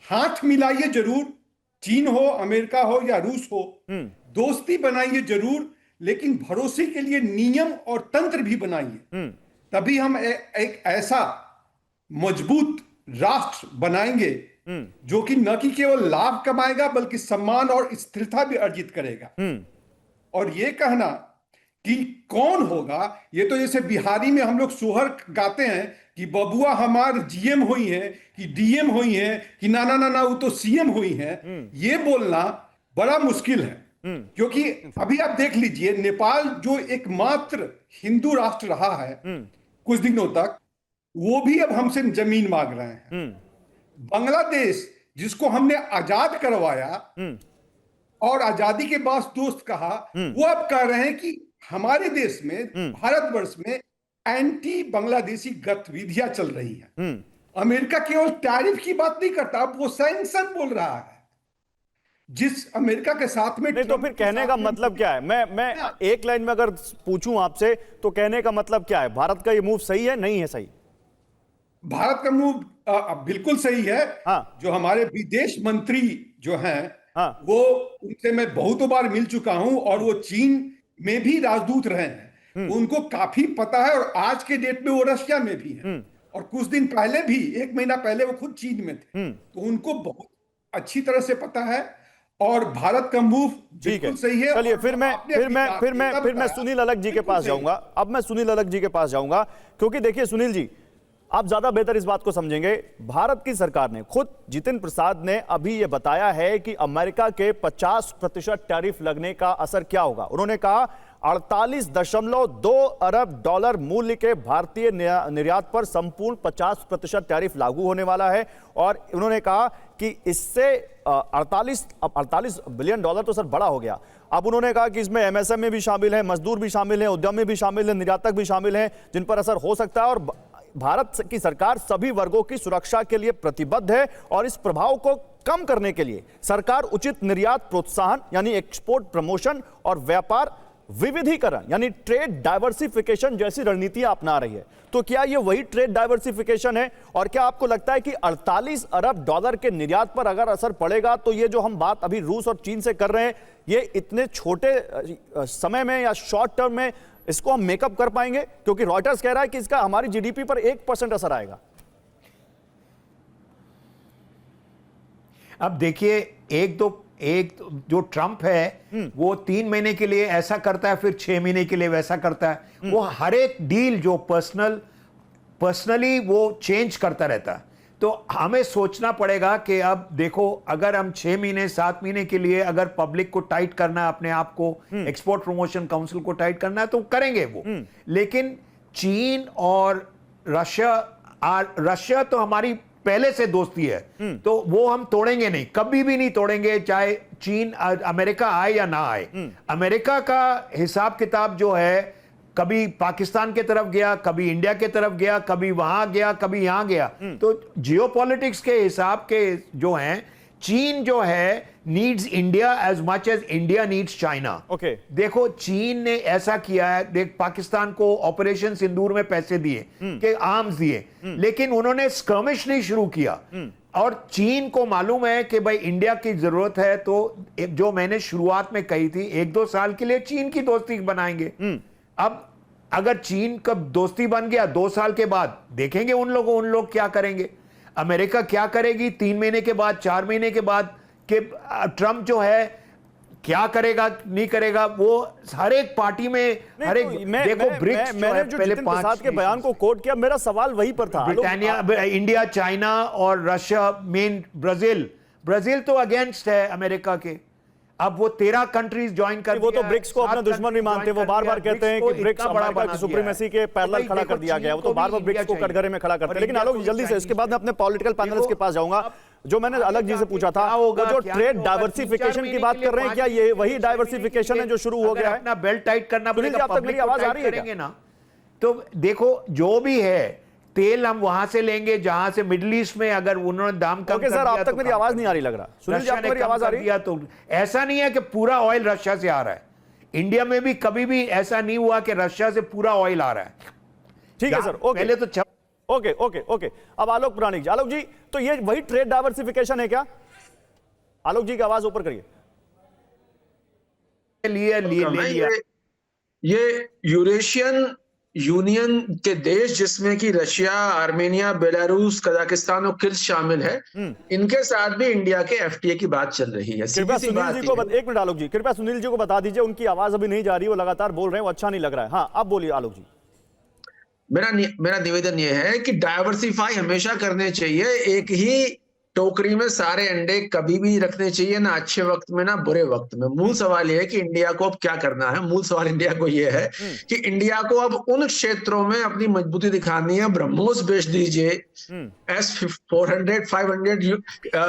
हाथ मिलाइए जरूर, चीन हो, अमेरिका हो या रूस हो, दोस्ती बनाइए जरूर, लेकिन भरोसे के लिए नियम और तंत्र भी बनाइए। तभी हम एक ऐसा मजबूत राष्ट्र बनाएंगे जो कि न कि केवल लाभ कमाएगा बल्कि सम्मान और स्थिरता भी अर्जित करेगा। और ये कहना कि कौन होगा, ये तो जैसे बिहारी में हम लोग सोहर गाते हैं कि बबुआ हमार जीएम हुई है कि डीएम हुई है कि ना ना ना ना वो तो सीएम हुई है। ये बोलना बड़ा मुश्किल है, क्योंकि अभी आप देख लीजिए, नेपाल जो एकमात्र हिंदू राष्ट्र रहा है कुछ दिनों तक, वो भी अब हमसे जमीन मांग रहे हैं। बांग्लादेश जिसको हमने आजाद करवाया और आजादी के बाद दोस्त कहा, वो अब कह रहे हैं कि हमारे देश में, भारतवर्ष में एंटी बांग्लादेशी गतिविधियां चल रही हैं। अमेरिका केवल टैरिफ की बात नहीं करता, अब वो सैंक्शन बोल रहा है। जिस अमेरिका के साथ में नहीं, तो फिर कहने का मतलब क्या है? मैं एक लाइन में अगर पूछूं आपसे, तो कहने का मतलब क्या है? भारत का ये मूव सही है, नहीं है सही? भारत का मूव बिल्कुल सही है। हाँ। जो हमारे विदेश मंत्री जो हैं, हाँ। वो उनसे मैं बहुतों बार मिल चुका हूं और वो चीन में भी राजदूत रहे हैं। उनको काफी पता है और आज के डेट में वो रशिया में भी हैं। और कुछ दिन पहले भी, 1 महीना पहले वो खुद चीन में थे। तो उनको बहुत अच्छी तरह से पता है और भारत का मूव ठीक है, बिल्कुल सही है। चलिए और फिर मैं आपने फिर अभी मैं कहा फिर कि मैं तब फिर मैं कहा, सुनील अलग जी के बिल्कुल पास सही। जाऊंगा। अब मैं सुनील अलग जी के पास जाऊंगा, क्योंकि देखिए सुनील जी, आप ज्यादा बेहतर इस बात को समझेंगे। भारत की सरकार ने खुद, जितिन प्रसाद ने अभी यह बताया है कि अमेरिका के 50% टैरिफ लगने का असर क्या होगा। उन्होंने कहा 48.2 अरब डॉलर मूल्य के भारतीय निर्यात पर संपूर्ण 50% टैरिफ लागू होने वाला है। और उन्होंने कहा कि इससे 48 बिलियन डॉलर तो सर बड़ा हो गया। अब उन्होंने कहा कि इसमें एमएसएमई भी शामिल है, मजदूर भी शामिल हैं, उद्यमी भी शामिल हैं, निर्यातक भी शामिल हैं, जिन पर असर हो सकता है। और भारत की सरकार सभी वर्गों की सुरक्षा के लिए प्रतिबद्ध है और इस प्रभाव को कम करने के लिए सरकार उचित निर्यात प्रोत्साहन यानी एक्सपोर्ट प्रमोशन और व्यापार विविधीकरण यानी ट्रेड डाइवर्सिफिकेशन जैसी रणनीतियां अपना रही है। तो क्या ये वही ट्रेड डाइवर्सिफिकेशन है? और क्या आपको लगता है कि 48 अरब डॉलर के निर्यात पर अगर असर पड़ेगा तो ये जो हम बात अभी रूस और चीन से कर रहे हैं, ये इतने छोटे समय में या शॉर्ट टर्म में इसको हम मेकअप कर पाएंगे? क्योंकि रॉयटर्स कह रहा है कि इसका हमारी जीडीपी पर 1% असर आएगा। अब देखिए, एक जो ट्रंप है वो 3 महीने के लिए ऐसा करता है, फिर 6 महीने के लिए वैसा करता है। वो हर एक डील जो पर्सनली वो चेंज करता रहता है। तो हमें सोचना पड़ेगा कि अब देखो, अगर हम 6 महीने 7 महीने के लिए अगर पब्लिक को टाइट करना है, अपने आप को, एक्सपोर्ट प्रमोशन काउंसिल को टाइट करना है, तो करेंगे वो। लेकिन चीन और रशिया तो हमारी पहले से दोस्ती है, तो वो हम तोड़ेंगे नहीं, कभी भी नहीं तोड़ेंगे, चाहे चीन अमेरिका आए या ना आए। अमेरिका का हिसाब किताब जो है, कभी पाकिस्तान के तरफ गया, कभी इंडिया के तरफ गया, कभी वहां गया, कभी यहां गया। तो जियोपॉलिटिक्स के हिसाब के जो हैं, चीन जो है needs India as much as India needs China. Okay, देखो चीन ने ऐसा किया है, देख पाकिस्तान को ऑपरेशन सिंदूर में पैसे दिए, के आर्म्स दिए, लेकिन उन्होंने स्कर्मिश नहीं शुरू किया। और चीन को मालूम है कि भाई इंडिया की जरूरत है, तो जो मैंने शुरुआत में कही थी, 1-2 साल के लिए चीन की दोस्ती बनाएंगे। अब अगर चीन का दोस्ती बन गया, 2 साल के बाद देखेंगे उन लोग क्या करेंगे। अमेरिका क्या करेगी 3 महीने के बाद, 4 महीने के बाद, कि ट्रंप जो है क्या करेगा नहीं करेगा, वो हर एक पार्टी में हर एक देखो ब्रिक्स मैंने जो जितिन प्रसाद के बयान को कोट किया, मेरा सवाल वही पर था। ब्रिटानिया, इंडिया, चाइना और रशिया, मेन ब्राजील तो अगेंस्ट है अमेरिका के। अब वो 13 कंट्रीज ज्वाइन कर वो तो दिया है, ब्रिक्स को अपना 7 दुश्मन भी countries मानते हैं, वो join बार कर बार दिया, कहते हैं कि को ब्रिक्स इतना बड़ा अमेरिका बना की दिया सुप्रीमेसी है। के तो पैरेलल भाई खड़ा देखो, कर दिया चीन गया है, वो तो को बार भी बार ब्रिक्स को इंडिया कटघरे में खड़ा करते और हैं। लेकिन इंडिया आलोक को जी, भी जल्दी से इसके बाद मैं अपने पॉलिटिकल पैनलिस्ट के पास जाऊंगा। जो मैंने अलग जी से पूछा था, वो जो ट्रेड डाइवर्सिफिकेशन की बात कर रहे हैं, क्या ये वही डाइवर्सिफिकेशन है जो शुरू हो गया है? अपना बेल्ट टाइट करना सुनील जी, पड़ेगा, आप तक मेरी public को आवाज आ tight रही है क्या? करेंगे ना। तो देखो, जो भी है तेल हम वहां से लेंगे जहां से मिडिल ईस्ट में अगर उन्होंने दाम कम ओके कर सर, दिया आप तक तो मेरी कम आवाज कर नहीं आ रही लग रहा। सुनील जी, रशिया आपको ने मेरी कम आवाज आ कर रही है? दिया तो ऐसा नहीं है कि पूरा ऑयल रशिया से आ रहा है। इंडिया में भी कभी भी ऐसा नहीं हुआ कि रशिया से पूरा ऑयल आ रहा है। ठीक है सर, ओके। पहले तो ओके ओके ओके। अब आलोक पुराणिक जी, आलोक जी, तो ये वही ट्रेड डाइवर्सिफिकेशन है क्या? आलोक जी की आवाज ऊपर करिए। लिए लिया ये यूरेशियन यूनियन के देश जिसमें कि रशिया, आर्मेनिया, बेलारूस, कजाकिस्तान और किर्गिज शामिल है, इनके साथ भी इंडिया के एफटीए की बात चल रही है। कृपया सीधी सी सुनील बात जी को ये है। एक मिनट आलोक जी, कृपया सुनील जी को बता दीजिए, उनकी आवाज अभी नहीं जा रही, वो लगातार बोल रहे हैं, वो अच्छा नहीं लग रहा है। हाँ, अब बोलिए आलोक जी। मेरा निवेदन यह है कि डाइवर्सिफाई हमेशा करने चाहिए। एक ही टोकरी में सारे अंडे कभी भी रखने चाहिए, ना अच्छे वक्त में ना बुरे वक्त में। मूल सवाल यह है कि इंडिया को अब क्या करना है। मूल सवाल इंडिया को यह है कि इंडिया को अब उन क्षेत्रों में अपनी मजबूती दिखानी है। ब्रह्मोस बेच दीजिए, S-400, 500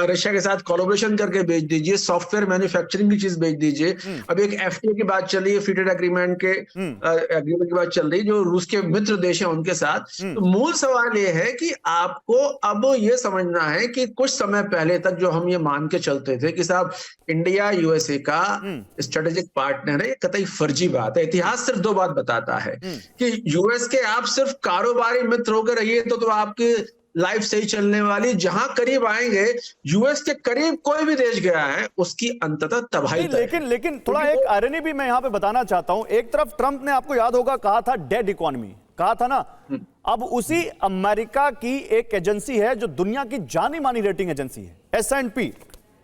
रशिया के साथ कोलैबोरेशन करके बेच दीजिए, सॉफ्टवेयर मैन्युफैक्चरिंग की चीज बेच दीजिए। अब एक एफटीए की बात चल रही है, फ्री ट्रेड एग्रीमेंट की बात चल रही है, जो रूस के मित्र देश है उनके साथ। तो मूल सवाल यह है कि आपको अब यह समझना है कि कुछ समय पहले तक जो हम ये मान के चलते थे कि साहब इंडिया यूएसए का स्ट्रेटेजिक पार्टनर है, ये कतई फर्जी बात है। इतिहास सिर्फ दो बात बताता है कि यूएस के आप सिर्फ कारोबारी मित्र होकर रहिए तो आपकी लाइफ सही चलने वाली। जहां करीब आएंगे, यूएस के करीब कोई भी देश गया है, उसकी अंततः तबाही तय है। लेकिन थोड़ा एक आयरनी भी मैं यहां पे बताना चाहता हूं। एक तरफ ट्रंप ने, आपको याद होगा, कहा था डेड इकोनॉमी, कहा था ना। अब उसी अमेरिका की एक एजेंसी है जो दुनिया की जानी मानी रेटिंग एजेंसी है, S&P।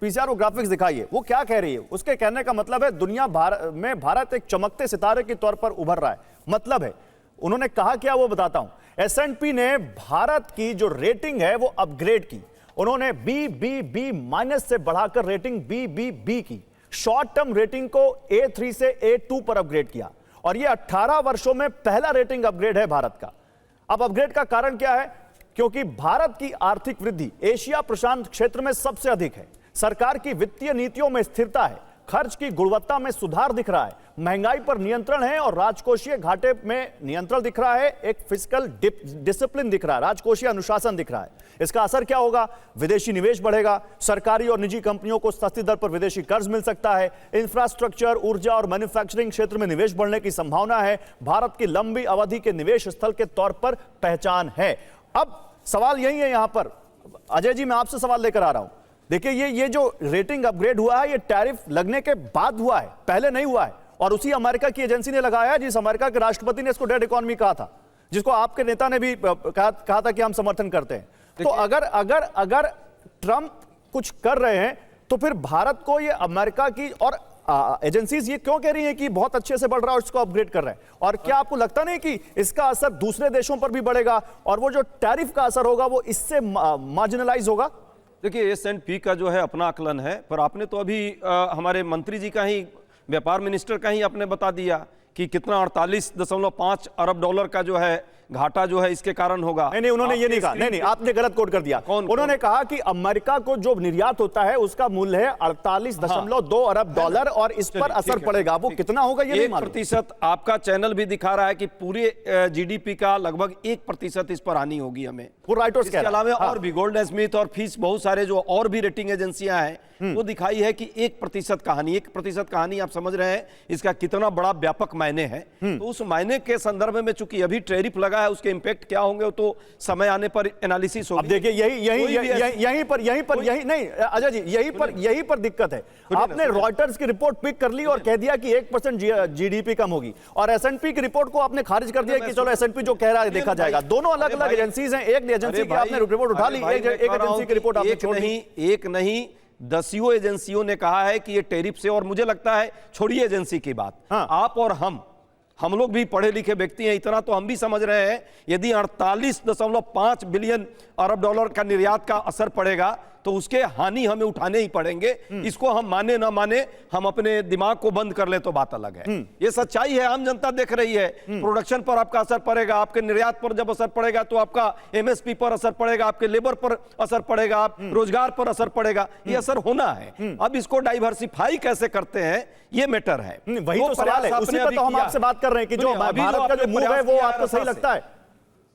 पीसीआर को ग्राफिक्स दिखाइए, वो क्या कह रही है। उसके कहने का मतलब है दुनिया में भारत एक चमकते सितारे के तौर पर उभर रहा है। मतलब है, उन्होंने कहा क्या वो बताता हूं। S&P ने भारत की जो रेटिंग है वो अपग्रेड की। उन्होंने बी माइनस से बढ़ाकर रेटिंग बी की। शॉर्ट टर्म रेटिंग को A3 से A2 पर अपग्रेड किया, और यह 18 वर्षों में पहला रेटिंग अपग्रेड है भारत का। अब अपग्रेड का कारण क्या है? क्योंकि भारत की आर्थिक वृद्धि एशिया प्रशांत क्षेत्र में सबसे अधिक है, सरकार की वित्तीय नीतियों में स्थिरता है, खर्च की गुणवत्ता में सुधार दिख रहा है, महंगाई पर नियंत्रण है और राजकोषीय घाटे में नियंत्रण दिख रहा है, एक फिस्कल डिसिप्लिन दिख रहा है, राजकोषीय अनुशासन दिख रहा है। इसका असर क्या होगा? विदेशी निवेश बढ़ेगा, सरकारी और निजी कंपनियों को सस्ती दर पर विदेशी कर्ज मिल सकता है, इंफ्रास्ट्रक्चर, ऊर्जा और मैन्युफैक्चरिंग क्षेत्र में निवेश बढ़ने की संभावना है, भारत की लंबी अवधि के निवेश स्थल के तौर पर पहचान है। अब सवाल यही है यहां पर, अजय जी, मैं आपसे सवाल लेकर आ रहा हूं। देखिए, ये जो रेटिंग अपग्रेड हुआ है, ये टैरिफ लगने के बाद हुआ है, पहले नहीं हुआ है, और उसी अमेरिका की एजेंसी ने लगाया है जिस अमेरिका के राष्ट्रपति ने इसको डेड इकोनॉमी कहा था, जिसको आपके नेता ने भी कहा था कि हम समर्थन करते हैं। तो अगर ट्रंप कुछ कर रहे हैं तो फिर भारत को ये अमेरिका की और एजेंसीज ये क्यों कह रही हैं कि बहुत अच्छे से बढ़ रहा है और इसको अपग्रेड कर रहे हैं? और क्या आपको लगता नहीं कि इसका असर दूसरे देशों पर भी बढ़ेगा और वो जो टैरिफ का असर होगा वो इससे मार्जिनलाइज होगा? देखिए, S&P का जो है अपना आकलन है, पर आपने तो अभी हमारे मंत्री जी का ही, व्यापार मिनिस्टर का ही आपने बता दिया कि कितना 48.5 अरब डॉलर का जो है घाटा जो है इसके कारण होगा। नहीं, उन्होंने ये नहीं कहा। नहीं, आपने गलत कोट कर दिया। उन्होंने कहा कि अमेरिका को जो निर्यात होता है उसका मूल्य है 48.2 अरब डॉलर और इस पर असर पड़ेगा। वो कितना होगा ये नहीं मालूम। 1% आपका चैनल भी दिखा रहा है कि पूरे जीडीपी का लगभग 1% इस पर हानि होगी हमें। वो राइटर्स इसके अलावा और भी गोल्डन स्मिथ और फीस बहुत सारे जो और भी रेटिंग एजेंसियां हैं वो दिखाई है कि 1% कहानी 1% कहानी आप समझ रहे हैं इसका कितना बड़ा व्यापक मायने है। तो उस मायने के संदर्भ में चूंकि अभी टैरिफ लगा है उसके इंपैक्ट क्या होंगे तो समय आने पर एनालिसिस होगी। अब देखिए यहीं पर नहीं अजय जी, यहीं पर दिक्कत है। आपने रॉयटर्स की रिपोर्ट पिक कर ली और कह दिया कि 1% जीडीपी कम होगी, और S&P की रिपोर्ट को आपने खारिज कर दिया कि चलो S&P जो कह रहा है देखा जाएगा। दोनों अलग अलग एजेंसीज हैं, एक एजेंसी की आपने रिपोर्ट उठा ली, एक एजेंसी की रिपोर्ट आपने छोड़ दी। एक नहीं दसियों एजेंसियों ने कहा है कि ये टैरिफ से, और मुझे लगता है छोड़िए एजेंसी की बात, आप और हम लोग भी पढ़े लिखे व्यक्ति हैं, इतना तो हम भी समझ रहे हैं यदि 48.5 बिलियन अरब डॉलर का निर्यात का असर पड़ेगा तो उसके हानि हमें उठाने ही पड़ेंगे। इसको हम माने ना माने, हम अपने दिमाग को बंद कर ले तो बात अलग है। ये सच्चाई है, आम जनता देख रही है। प्रोडक्शन पर आपका असर पड़ेगा, आपके निर्यात पर जब असर पड़ेगा तो आपका एमएसपी पर असर पड़ेगा, आपके लेबर पर असर पड़ेगा, आप रोजगार पर असर पड़ेगा। ये असर होना है। अब इसको डाइवर्सिफाई कैसे करते हैं ये मैटर है। वही तो सवाल है, उसी पर तो हम आपसे बात कर रहे हैं कि जो भारत का जो मूव है वो आपको सही लगता है?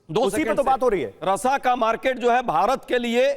उसी पे तो बात हो रही है। रसा का मार्केट जो है भारत के लिए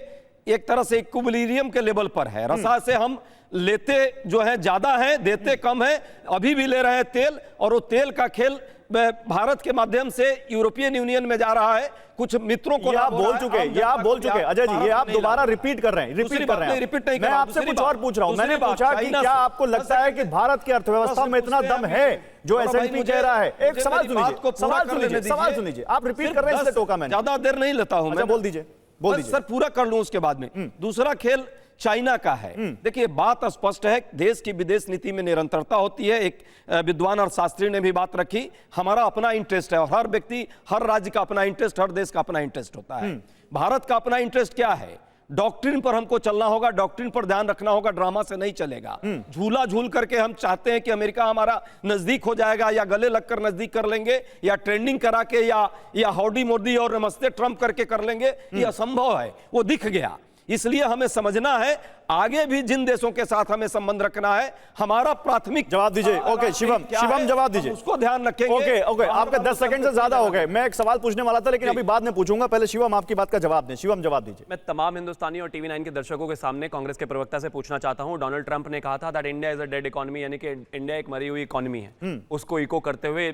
एक तरह से इक्विलिब्रियम के लेवल पर है। रसा से हम लेते जो है ज्यादा है, देते कम है। अभी भी ले रहे हैं तेल, और वो तेल का खेल भारत के माध्यम से यूरोपियन यूनियन में जा रहा है। कुछ मित्रों को आप बोल चुके, ये आप बोल चुके अजय जी, ये आप दोबारा रिपीट कर रहे हैं, रिपीट कर रहे हैं। रिपीट नहीं, मैं आपसे कुछ और पूछ रहा हूं। मैंने पूछा कि क्या आपको लगता है कि भारत की अर्थव्यवस्था में इतना दम है जो एसएनपी कह रहा है? एक सवाल सुनिए, सवाल सुनिए, आप रिपीट कर रहे हैं, इसलिए टोका मैंने। ज्यादा देर नहीं लेता हूं मैं, बोल दीजिए, बोल दीजिए सर, पूरा कर लूं उसके बाद में। दूसरा खेल चाइना का है। देखिए बात स्पष्ट है, देश की विदेश नीति में निरंतरता होती है। एक विद्वान और शास्त्री ने भी बात रखी, हमारा अपना इंटरेस्ट है, और हर व्यक्ति, हर राज्य का अपना इंटरेस्ट, हर देश का अपना इंटरेस्ट होता है। भारत का अपना इंटरेस्ट क्या है? डॉक्ट्रिन पर हमको चलना होगा, डॉक्ट्रिन पर ध्यान रखना होगा, ड्रामा से नहीं चलेगा। झूला झूल करके हम चाहते हैं कि अमेरिका हमारा नजदीक हो जाएगा, या गले लगकर नजदीक कर लेंगे, या ट्रेंडिंग करा के, या हौडी मोदी और नमस्ते ट्रंप करके कर लेंगे, ये असंभव है, वो दिख गया। इसलिए हमें समझना है आगे भी जिन देशों के साथ हमें संबंध रखना है, हमारा प्राथमिक। जवाब दीजिए। ओके शिवम, शिवम जवाब दीजिए, उसको ध्यान रखेंगे। ओके ओके, आपका 10 सेकंड से ज्यादा हो गए। मैं एक सवाल पूछने वाला था, लेकिन अभी बाद में पूछूंगा। पहले शिवम आपकी बात का जवाब दें। शिवम जवाब दीजिए। मैं तमाम हिंदुस्तानी और टीवी 9 के दर्शकों के सामने कांग्रेस के प्रवक्ता से पूछना चाहता हूं। डोनाल्ड ट्रंप ने कहा था that India is a dead economy, यानी कि इंडिया एक मरी हुई इकोनॉमी है। उसको इको करते हुए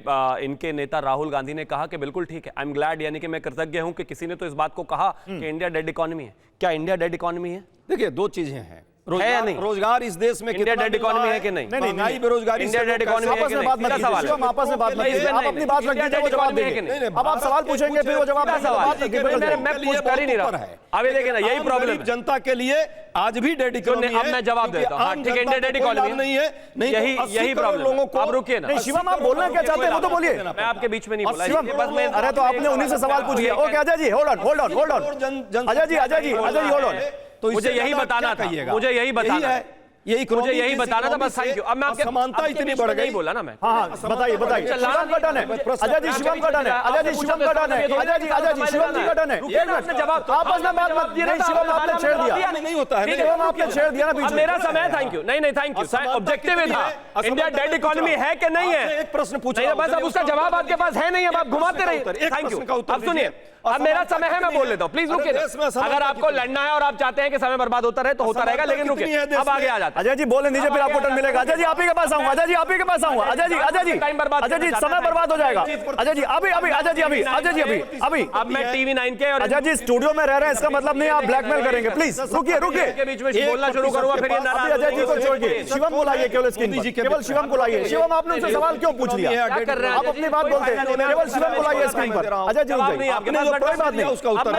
इनके नेता राहुल गांधी ने कहा कि बिल्कुल ठीक है, आई एम ग्लैड, यानी कि मैं कृतज्ञ हूं कि किसी ने तो इस बात को कहा कि इंडिया डेड इकोनॉमी है। क्या इंडिया डेड इकोनॉमी है? देखिए दो चीजें हैं, है या नहीं? रोजगार इस देश में इंडिया डेड इकोनॉमी है कि नहीं? महंगाई, बेरोजगारी, इंडिया डेड इकोनॉमी है कि नहीं? आपस में बात मत कीजिए, आपस में बात मत कीजिए। आप अपनी बात रख दीजिए, वो जवाब देंगे। अब आप सवाल पूछेंगे, फिर वो जवाब देंगे। मैं कुछ कर ही नहीं रहा। अब ये देखिए ना, यही प्रॉब्लम है जनता के लिए। आज भी डेड इकोनॉमी है। अब मैं जवाब देता हूं, ठीक है, इंडिया डेड इकोनॉमी नहीं है, नहीं यही प्रॉब्लम लोगों को। अब रुकिए ना, शिवम आप बोलना क्या चाहते हैं वो तो बोलिए। मैं आपके बीच में नहीं बोला। अरे तो आपने उन्हीं से सवाल पूछ लिया। Okay Ajay ji, hold on hold on hold on. Ajay ji hold on. तो मुझे यही बताना था, मुझे यही बताना है, मुझे यही बताना था बस। Thank you. अब मैं आपके समानता इतनी बढ़ गई, बोला ना मैं। हाँ बताइए बताइए। शिवम का टर्न है, अजय जी शिवम का टर्न है, अजय जी शिवम का टर्न है, अजय जी शिवम जी का टर्न है। जवाब आपस में बात मत कीजिए। शिवम आपने छेड़ दिया, नहीं होता है, शिवम आपने छेड़ दिया ना बीच में। मेरा समय। Thank you. नहीं थैंक यू, ऑब्जेक्टिव में था। इंडिया डेड इकोनॉमी है कि नहीं है? एक प्रश्न पूछा, बस अब उसका जवाब आपके पास है नहीं, अब आप घुमाते रहिए। Thank you. अब सुनिए, अब मेरा समय है, मैं बोल लेता हूँ, प्लीज रुकिए। अगर आपको लड़ना है और आप चाहते हैं कि समय बर्बाद होता रहे तो होता रहेगा, लेकिन रुकिए, अब आगे आ जाता है। अजय जी बोलने दीजिए, फिर आपको टर्न मिलेगा। अजय जी आप ही के पास आऊंगा, अजय जी आप ही के पास आऊंगा। अजय जी अजय जी समय बर्बाद हो जाएगा। अजय जी अभी अजय जी अभी अब मैं टीवी 9 के और अजय जी स्टूडियो में रह रहे हैं, इसका मतलब नहीं आप ब्लैकमेल करेंगे। प्लीज रुकिए के बीच में बोलना शुरू करूंगा, फिर ये नाराज। अजय जी को छोड़िए, शिवम को लाइए केवल स्क्रीन पर, केवल शिवम को लाइए। शिवम आपने उनसे सवाल क्यों पूछ लिया? आप अपनी बात बोलते हैं, केवल शिवम को लाइए स्क्रीन पर। अजय जी कोई बात नहीं,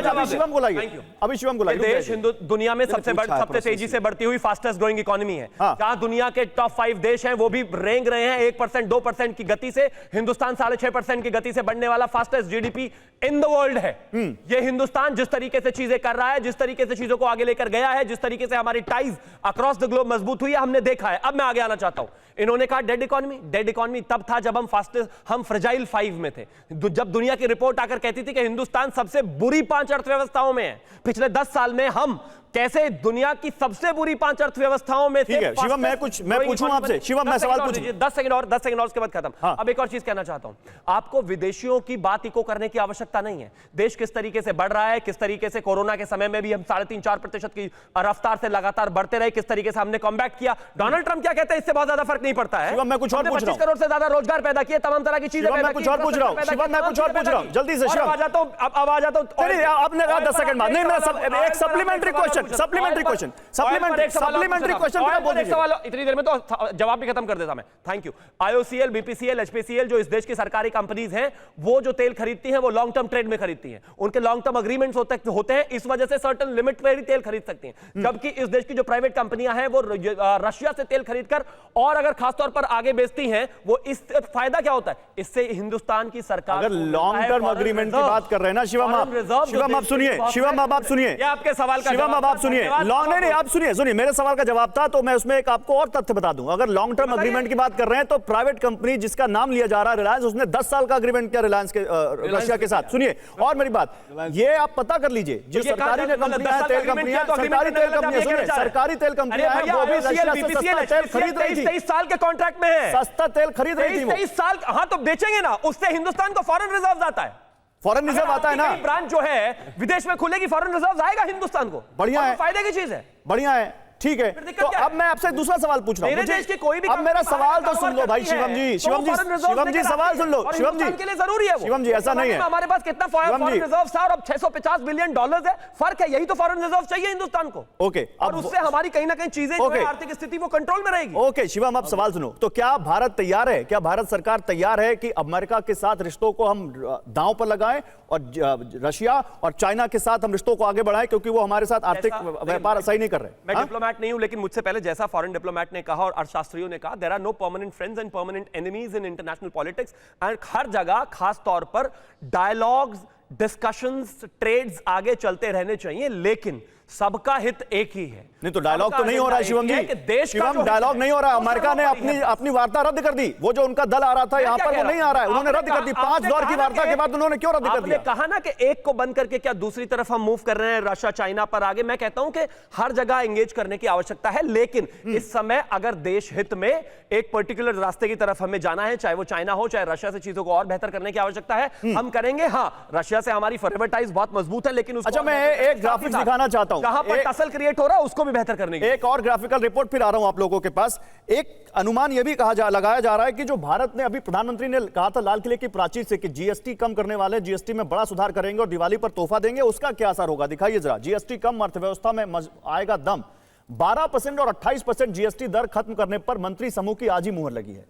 अभी शिवम को लाइए, अभी शिवम को लाइए। देश दुनिया में सबसे तेजी से बढ़ती हुई फास्टेस्ट ग्रोइंग इकोनॉमी है। जहां दुनिया के टॉप 5 देश हैं वो भी रेंग रहे हैं 1% 2% की गति से। हिंदुस्तान 6.5% की गति से बढ़ने वाला fastest GDP in the world है। ये हिंदुस्तान जिस तरीके से चीजें कर रहा है, जिस तरीके से चीजों को आगे लेकर गया है, जिस तरीके से हमारी टाइज अक्रॉस द ग्लोब मजबूत हुई है, हमने देखा है। अब मैं आगे आना चाहता हूं। इन्होंने कहा डेड इकोनॉमी तब था जब हम फ्रेजाइल 5 में थे, जब दुनिया की रिपोर्ट आकर कहती थी कि हिंदुस्तान सबसे बुरी 5 अर्थव्यवस्थाओं में है। पिछले 10 साल में हम कैसे दुनिया की सबसे बुरी 5 अर्थव्यवस्थाओं में ठीक है शिवम, मैं पूछूं आपसे। शिवम मैं सवाल पूछूं, 10 सेकंड और उसके बाद खत्म। हाँ। अब एक और चीज कहना चाहता हूं, आपको विदेशियों की बात इको करने की आवश्यकता नहीं है। देश किस तरीके से बढ़ रहा है, किस तरीके से कोरोना के समय में भी हम 3.5-4% की रफ्तार से लगातार बढ़ते रहे, किस तरीके से हमने कॉम्बैट किया। डोनाल्ड ट्रंप क्या कहते हैं, इससे बहुत ज्यादा फर्क नहीं पड़ता है। शिवम मैं कुछ और पूछ रहा हूं, 25 करोड़ से ज्यादा रोजगार पैदा किए, तमाम तरह की चीजें पैदा की। कुछ और पूछ रहा हूं शिवम, मैं कुछ और पूछ रहा हूं, जल्दी से शिवम। अब आ जाता हूं। आपने कहा 10 सेकंड बाद, नहीं मैं एक सप्लीमेंट्री क्वेश्चन सप्लीमेंट्री क्वेश्चन इतनी देर में तो जवाब भी खत्म कर देता मैं। Thank you. IOCL, BPCL, HPCL जो इस देश की सरकारी कंपनीज हैं, वो जो तेल खरीदती हैं वो लॉन्ग टर्म ट्रेड में खरीदती हैं। उनके लॉन्ग टर्म अग्रीमेंट्स होते हैं, इस वजह से सर्टेन लिमिट पे ही तेल खरीद सकती हैं। जबकि इस देश की जो प्राइवेट कंपनियां हैं वो रशिया से तेल खरीदकर और अगर खासतौर पर आगे बेचती हैं, वो इस फायदा क्या होता है, इससे हिंदुस्तान की सरकार अगर लॉन्ग टर्म अग्रीमेंट की बात कर रहे हैं ना शिवम आप सुनिए, शिवम अब आप सुनिए, आपके सवाल का शिवम अब आप सुनिए लॉन्ग नहीं आप सुनिए मेरे सवाल का जवाब था, तो मैं उसमें एक आपको और तथ्य बता दूं। अगर लॉन्ग टर्म अग्रीमेंट की बात कर रहे हैं तो प्राइवेट कंपनी जिसका नाम लिया जा रहा है रिलायंस, उसने 10 साल का अग्रीमेंट किया रिलायंस के रशिया के साथ। सुनिए और मेरी बात, ये आप पता कर लीजिए, जो सरकारी कंपनियां हैं, तेल कंपनियां, सरकारी तेल कंपनियां, सुनिए सरकारी तेल कंपनियां हैं, वो भी रशिया से सस्ता तेल खरीद रही थी। 23 साल के कॉन्ट्रैक्ट में है, सस्ता तेल खरीद रही थी। 23 साल, हाँ तो बेचेंगे ना, उससे हिंदुस्तान को फॉरेन रिजर्व आता है। फॉरेन रिजर्व आता है ना, ब्रांच जो है विदेश में खुलेगी, फॉरेन रिजर्व आएगा हिंदुस्तान को। बढ़िया है, फायदे की चीज है, बढ़िया है, ठीक है। तो अब मैं आपसे दूसरा सवाल पूछ रहा हूं, अब मेरा सवाल तो सुन लो भाई शिवम जी सवाल सुन लो शिवम जी, के लिए जरूरी है। शिवम जी ऐसा नहीं है, हमारे पास कितना फॉरेन रिजर्व था और अब $650 बिलियन है, फर्क है यही तो। फॉरेन रिजर्व चाहिए हिंदुस्तान को, ओके, और उससे हमारी कहीं ना कहीं चीजें, आर्थिक स्थिति वो कंट्रोल में रहेगी। ओके शिवम, अब सवाल सुनो, तो क्या भारत तैयार है, क्या भारत सरकार तैयार है कि अमेरिका के साथ रिश्तों को हम दांव पर लगाएं और रशिया और चाइना के साथ हम रिश्तों को आगे बढ़ाएं, क्योंकि वो हमारे साथ आर्थिक व्यापार सही नहीं कर रहे? मैं डिप्लोमैट नहीं हूं, लेकिन मुझसे पहले जैसा फॉरेन डिप्लोमैट ने कहा और अर्थशास्त्रियों ने कहा, there are no permanent friends and permanent enemies in international politics. And हर जगह खास तौर पर डायलॉग्स, डिस्कशंस, ट्रेड्स आगे चलते रहने चाहिए, लेकिन सबका हित एक ही है। नहीं तो डायलॉग तो नहीं हो रहा है शिवम जी, शिवम डायलॉग नहीं हो रहा है। अमेरिका ने अपनी वार्ता रद्द कर दी, वो जो उनका दल आ रहा था यहाँ पर वो नहीं आ रहा है, उन्होंने रद्द कर दी। 5 दौर की वार्ता के बाद उन्होंने क्यों रद्द कर दिया? कहा ना कि एक को बंद करके क्या दूसरी तरफ हम मूव कर रहे हैं रशिया चाइना पर आगे। मैं कहता हूं कि हर जगह एंगेज करने की आवश्यकता है, लेकिन इस समय अगर देश हित में एक पर्टिकुलर रास्ते की तरफ हमें जाना है, चाहे वो चाइना हो चाहे रशिया से चीजों को और बेहतर करने की आवश्यकता है, हम करेंगे। हाँ, रशिया से हमारी फॉरवर्ड टाइज बहुत मजबूत है, लेकिन अच्छा मैं एक ग्राफिक्स दिखाना चाहता हूं, जहां पर टसल क्रिएट हो रहा है उसको भी बेहतर करने की। एक और ग्राफिकल रिपोर्ट फिर आ रहा हूं आप लोगों के पास। एक अनुमान यह भी लगाया जा रहा है कि जो भारत ने, अभी प्रधानमंत्री ने कहा था लाल किले की प्राचीर से कि जीएसटी कम करने वाले, जीएसटी में बड़ा सुधार करेंगे और दिवाली पर तोहफा देंगे, उसका क्या असर होगा दिखाइए जरा। जीएसटी कम, अर्थव्यवस्था में आएगा दम। 12% और 28% जीएसटी दर खत्म करने पर मंत्री समूह की आज ही मुहर लगी है।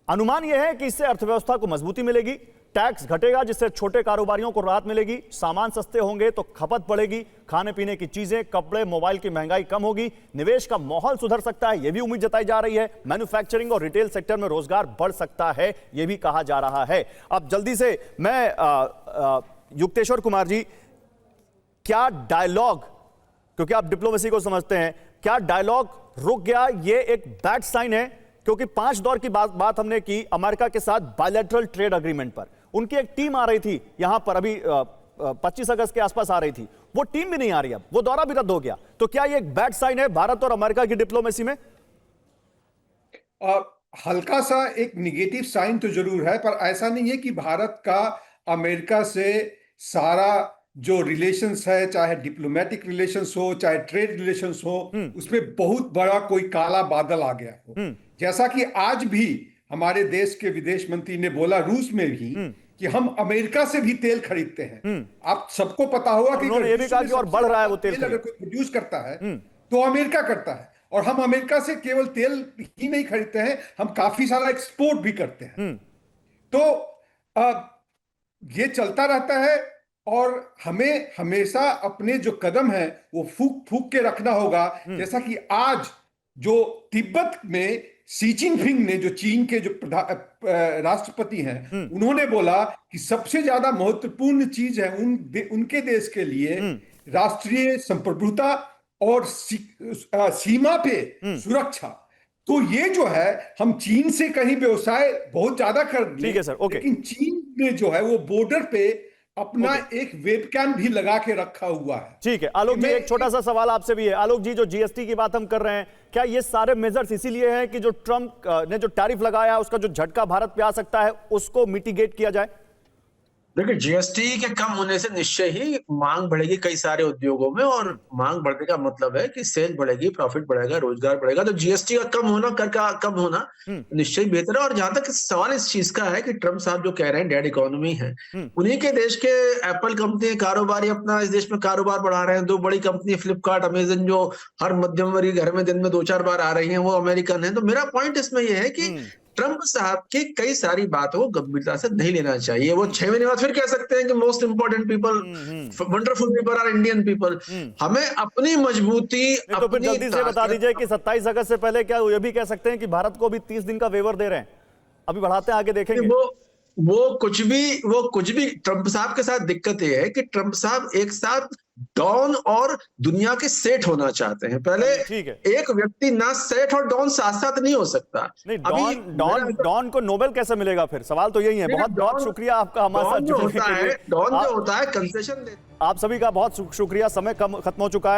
अनुमान यह है कि इससे अर्थव्यवस्था को मजबूती मिलेगी, टैक्स घटेगा जिससे छोटे कारोबारियों को राहत मिलेगी, सामान सस्ते होंगे तो खपत बढ़ेगी, खाने पीने की चीजें, कपड़े, मोबाइल की महंगाई कम होगी, निवेश का माहौल सुधर सकता है, यह भी उम्मीद जताई जा रही है। मैन्युफैक्चरिंग और रिटेल सेक्टर में रोजगार बढ़ सकता है, यह भी कहा जा रहा है। अब जल्दी से मैं युक्तेश्वर कुमार जी, क्या डायलॉग, क्योंकि आप डिप्लोमेसी को समझते हैं, क्या डायलॉग रुक गया? ये एक बैड साइन है, क्योंकि 5 दौर की बात हमने की अमेरिका के साथ बायलैटरल ट्रेड अग्रीमेंट पर। उनकी एक टीम आ रही थी यहां पर, अभी 25 अगस्त के आसपास आ रही थी, वो टीम भी नहीं आ रही, अब वो दौरा भी रद्द हो गया। तो क्या ये एक बैड साइन है भारत और अमेरिका की डिप्लोमेसी में? हल्का सा एक निगेटिव साइन तो जरूर है, पर ऐसा नहीं है कि भारत का अमेरिका से सारा जो रिलेशंस है, चाहे डिप्लोमेटिक रिलेशंस हो चाहे ट्रेड रिलेशंस हो, उसमें बहुत बड़ा कोई काला बादल आ गया हो। जैसा कि आज भी हमारे देश के विदेश मंत्री ने बोला रूस में भी कि हम अमेरिका से भी तेल खरीदते हैं। आप सबको पता होगा कि उन्होंने ये भी कहा कि और बढ़ रहा है वो तेल अगर कोई प्रोड्यूस करता है तो अमेरिका करता है, और हम अमेरिका से केवल तेल ही नहीं खरीदते हैं, हम काफी सारा एक्सपोर्ट भी करते हैं। तो ये चलता रहता है, और हमें हमेशा अपने जो कदम है वो फूक फूक के रखना होगा। जैसा कि आज जो तिब्बत में शी जिनपिंग ने, जो चीन के जो राष्ट्रपति हैं, उन्होंने बोला कि सबसे ज्यादा महत्वपूर्ण चीज है उनके देश के लिए राष्ट्रीय संप्रभुता और सीमा पे सुरक्षा। तो ये जो है, हम चीन से कहीं व्यवसाय बहुत ज्यादा कर ठीक है सर, ओके। लेकिन चीन ने जो है वो बॉर्डर पे अपना एक वेबकैम भी लगा के रखा हुआ है। ठीक है आलोक जी, एक छोटा सा सवाल आपसे भी है। आलोक जी, जो जीएसटी की बात हम कर रहे हैं, क्या ये सारे मेजर्स इसीलिए हैं कि जो ट्रंप ने जो टैरिफ लगाया उसका जो झटका भारत पे आ सकता है उसको मिटिगेट किया जाए? देखिए, जीएसटी के कम होने से निश्चय ही मांग बढ़ेगी कई सारे उद्योगों में, और मांग बढ़ने का मतलब है कि सेल बढ़ेगी, प्रॉफिट बढ़ेगा, रोजगार बढ़ेगा। तो जीएसटी का कम होना, कर का कम होना निश्चय बेहतर है। और जहां तक सवाल इस चीज का है कि ट्रंप साहब जो कह रहे हैं डेड इकोनॉमी है, उन्हीं के देश के एप्पल कंपनी कारोबारी अपना इस देश में कारोबार बढ़ा रहे हैं। 2 बड़ी कंपनी फ्लिपकार्ट, अमेजन, जो हर मध्यम वर्गीय घर में दिन में 2-4 बार आ रही हैं, वो अमेरिकन है। तो मेरा पॉइंट इसमें यह है कि ट्रंप साहब की कई सारी बातों को गंभीरता से नहीं लेना चाहिए। वो 6 महीने बाद फिर कह सकते हैं कि most important people, wonderful people are Indian people. हमें अपनी मजबूती, तो फिर जल्दी से बता दीजिए कि 27 अगस्त से पहले क्या ये भी कह सकते हैं कि भारत को अभी 30 दिन का वेवर दे रहे हैं? अभी बढ़ाते हैं, आगे देखेंगे। वो कुछ भी ट्रंप साहब के साथ दिक्कत ये है कि ट्रंप साहब एक साथ डॉन और दुनिया के सेठ होना चाहते हैं। पहले ठीक है। एक व्यक्ति ना सेठ और डॉन साथ साथ नहीं हो सकता। नहीं, अभी डॉन को नोबेल कैसे मिलेगा फिर? सवाल तो यही है। बहुत बहुत शुक्रिया आपका हमारे साथ जुड़ने के लिए। डॉन जो होता है कंसेशन देता है। आप सभी का बहुत शुक्रिया। समय कम खत्म हो चुका है।